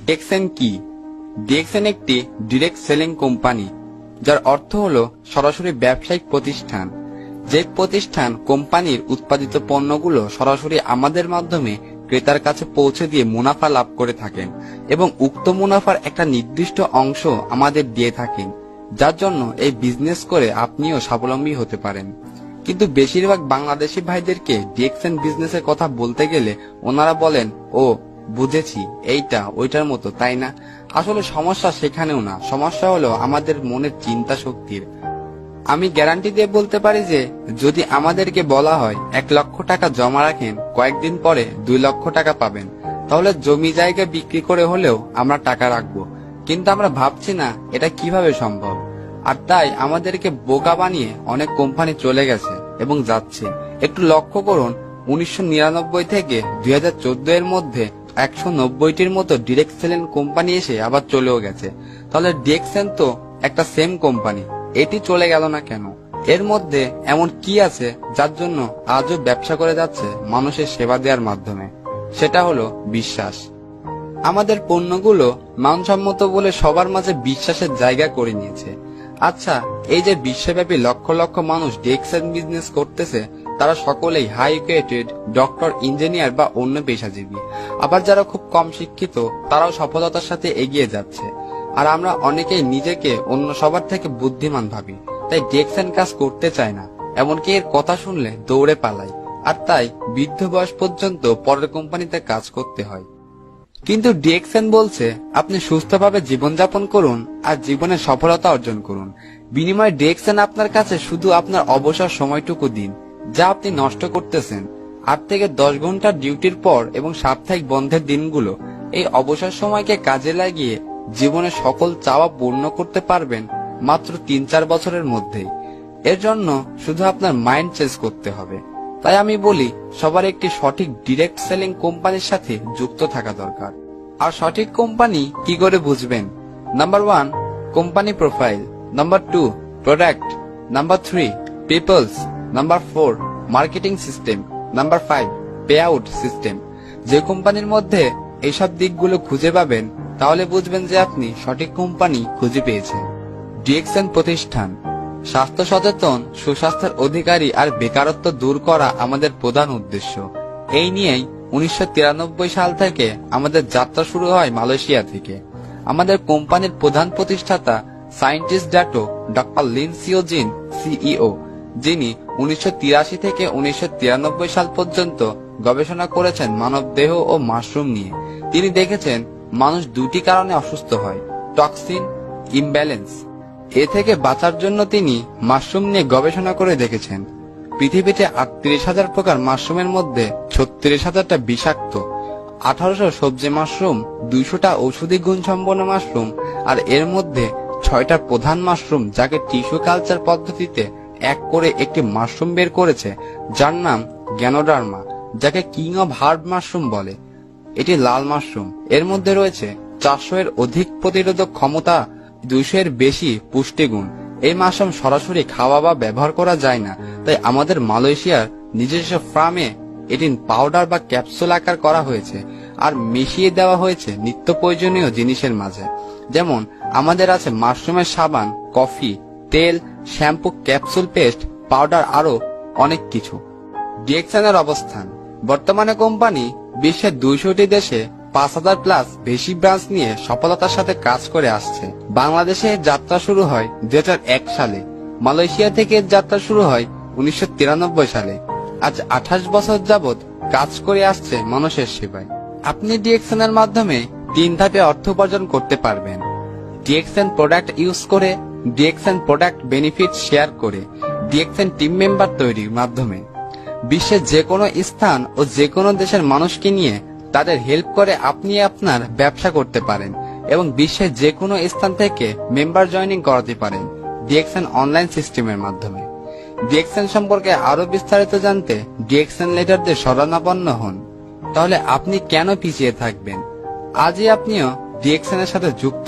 DXN কি? DXN একটি direct selling company, যার অর্থ হলো সরাসরি ব্যবসায়িক প্রতিষ্ঠান। যে প্রতিষ্ঠান কোম্পানির উৎপাদিত পণ্যগুলো সরাসরি আমাদের মাধ্যমে ক্রেতার কাছে পৌঁছে দিয়ে মুনাফা লাভ করে থাকেন এবং উক্ত মুনাফার একটা নির্দিষ্ট অংশ আমাদের দিয়ে থাকেন, যার জন্য এই বিজনেস করে আপনিও স্বাবলম্বী হতে পারেন। কিন্তু বেশিরভাগ বাংলাদেশি ভাইদেরকে ডিএক্সএন বিজনেসের কথা বলতে গেলে ওনারা বলেন, ও বুঝেছি, এইটা ওইটার মতো, তাই না? আসলে সমস্যা সেখানেও না, সমস্যা হলো আমাদের মনের চিন্তা শক্তির। আমি গ্যারান্টি দিয়ে বলতে পারি যে যদি আমাদেরকে বলা হয় 1 লক্ষ টাকা জমা রাখেন, কয়েকদিন পরে 2 লক্ষ টাকা পাবেন, তাহলে জমি জায়গা বিক্রি করে হলেও আমরা টাকা রাখবো। কিন্তু আমরা ভাবছি না এটা কিভাবে সম্ভব। আর তাই আমাদেরকে বোকা বানিয়ে অনেক কোম্পানি চলে গেছে এবং যাচ্ছে। একটু লক্ষ্য করুন, 1999 থেকে 2014 এর মধ্যে 190টির মতো ডিরেক্ট সেলিং কোম্পানি এসে আবার চলেও গেছে। তাহলে ডিএক্সএন তো একটা সেম কোম্পানি, এটি চলে গেল না কেন? এর মধ্যে এমন কি আছে যার জন্য আজও ব্যবসা করে যাচ্ছে মানুষের সেবা দেওয়ার মাধ্যমে? সেটা হলো বিশ্বাস। আমাদের পণ্যগুলো মানসম্মত বলে সবার মাঝে বিশ্বাসের জায়গা করে নিয়েছে। আচ্ছা, এই যে বিশ্বব্যাপী লক্ষ লক্ষ মানুষ ডিএক্সএন বিজনেস করতেছে, তারা সকলেই হাই এডুকেটেড, ডক্টর, ইঞ্জিনিয়ার বা অন্য পেশাজীবী। আবার যারা খুব কম শিক্ষিত, তারাও সফলতার সাথে এগিয়ে যাচ্ছে। আর আমরা অনেকেই নিজেকে অন্য সবার থেকে বুদ্ধিমান ভাবি, তাই ডিএক্সএন কাজ করতে চায় না, এমনকি এর কথা শুনলে দৌড়ে পালাই। আর তাই বৃদ্ধ বয়স পর্যন্ত পরের কোম্পানিতে কাজ করতে হয়। কিন্তু ডিএক্সএন বলছে আপনি সুস্থভাবে জীবনযাপন করুন আর জীবনে সফলতা অর্জন করুন। বিনিময়ে ডিএক্সএন আপনার কাছে শুধু আপনার অবসর সময়টুকু দিন, যা আপনি নষ্ট করতেছেন। 8 থেকে 10 ঘন্টার ডিউটির পর এবং সাপ্তাহিক বন্ধের দিনগুলো, এই অবসর সময়কে কাজে লাগিয়ে জীবনে সকল চাওয়া পূর্ণ করতে পারবেন মাত্র 3-4 বছরের মধ্যেই। এর জন্য শুধু আপনার মাইন্ড চেঞ্জ করতে হবে। তাই আমি বলি, সবার একটি সঠিক ডিরেক্ট সেলিং কোম্পানির সাথে যুক্ত থাকা দরকার। আর সঠিক কোম্পানি কি করে বুঝবেন? Number 1, company profile. Number 2, product. Number 3, peoples. Number 4, marketing system. Number 5, pay out system. যে কোম্পানির মধ্যে এইসব দিকগুলো খুঁজে পাবেন, তাহলে বুঝবেন যে আপনি সঠিক কোম্পানি খুঁজে পেয়েছেন। ডিএক্সএন প্রতিষ্ঠান স্বাস্থ্য সচেতন, সুস্বাস্থ্যের অধিকারী আর বেকারত্ব দূর করা আমাদের প্রধান উদ্দেশ্য। এই নিয়েই 1993 সাল থেকে আমাদের যাত্রা শুরু হয় মালয়েশিয়া থেকে। আমাদের কোম্পানির প্রধান প্রতিষ্ঠাতা সায়েন্টিস্ট ড্যাটো ডক্টর লিন সিও জিন, সিইও, যিনি 1983 থেকে 1993 সাল পর্যন্ত গবেষণা করেছেন মানব দেহ ও মাশরুম নিয়ে। তিনি দেখেছেন মানুষ 2টি কারণে অসুস্থ হয়, টক্সিন, ইমব্যালেন্স। এ থেকে বাঁচার জন্য তিনি মাশরুম নিয়ে গবেষণা করে দেখেছেন পৃথিবীতে 38,000 প্রকার মাশরুমের মধ্যে 36,000টা বিষাক্ত, 1800 সবজি মাশরুম, 200টা ঔষধি গুণসম্পন্ন মাশরুম, আর এর মধ্যে 6টা প্রধান মাশরুম যাকে টিস্যু কালচার পদ্ধতিতে এক করে একটি মাশরুম বের করেছে, যার নাম গ্যানোডার্মা, যাকে কিং অব হার্ব মাশরুম বলে। এটি লাল মাশরুম। এর মধ্যে রয়েছে 400 এর অধিক প্রতিরোধক ক্ষমতা, 200 এর বেশি পুষ্টিগুণ। এই মাশরুম সরাসরি খাওয়া বা ব্যবহার করা যায় না, তাই আমাদের মালয়েশিয়ার নিজস্ব ফার্মে এটি পাউডার বা ক্যাপসুল আকার করা হয়েছে আর মিশিয়ে দেওয়া হয়েছে নিত্য প্রয়োজনীয় জিনিসের মাঝে। যেমন আমাদের আছে মাশরুমের সাবান, কফি, তেল, শ্যাম্পু, ক্যাপসুল, পেস্ট, পাউডার, আরো অনেক কিছু। ডিএক্সএন এর অবস্থান বর্তমানে কোম্পানি বিশ্বের 200টি দেশে 5,000 প্লাস বেশি ব্রাঞ্চ নিয়ে সফলতার সাথে কাজ করে আসছে। বাংলাদেশে এর যাত্রা শুরু হয় 2001 সালে। মালয়েশিয়া থেকে এর যাত্রা শুরু হয় 1993 সালে। আজ 28 বছর যাবৎ কাজ করে আসছে মানুষের সেবায়। আপনি ডিএক্সএন এর মাধ্যমে 3 ধাপে অর্থ উপার্জন করতে পারবেন: ডিএক্সএন প্রোডাক্ট ইউজ করে, ডিএক্সএন প্রোডাক্ট বেনিফিট শেয়ার করে, ডিএক্সএন টিম মেম্বার তৈরির মাধ্যমে। বিশ্বের যে কোনো স্থান ও যে কোনো দেশের মানুষকে নিয়ে তাদের হেল্প করে আপনি আপনার ব্যবসা করতে পারেন এবং বিশ্বের যে কোনো স্থান থেকে মেম্বার জয়েনিং করাতে পারেন ডিএক্সএন অনলাইন সিস্টেমের মাধ্যমে। ডিএক্সএন সম্পর্কে আরো বিস্তারিত জানতে ডিএক্সএন লেটারদের শরণাপন্ন হন। তাহলে আপনি কেন পিছিয়ে থাকবেন? আজই আপনিও ডিএক্সএন এর সাথে যুক্ত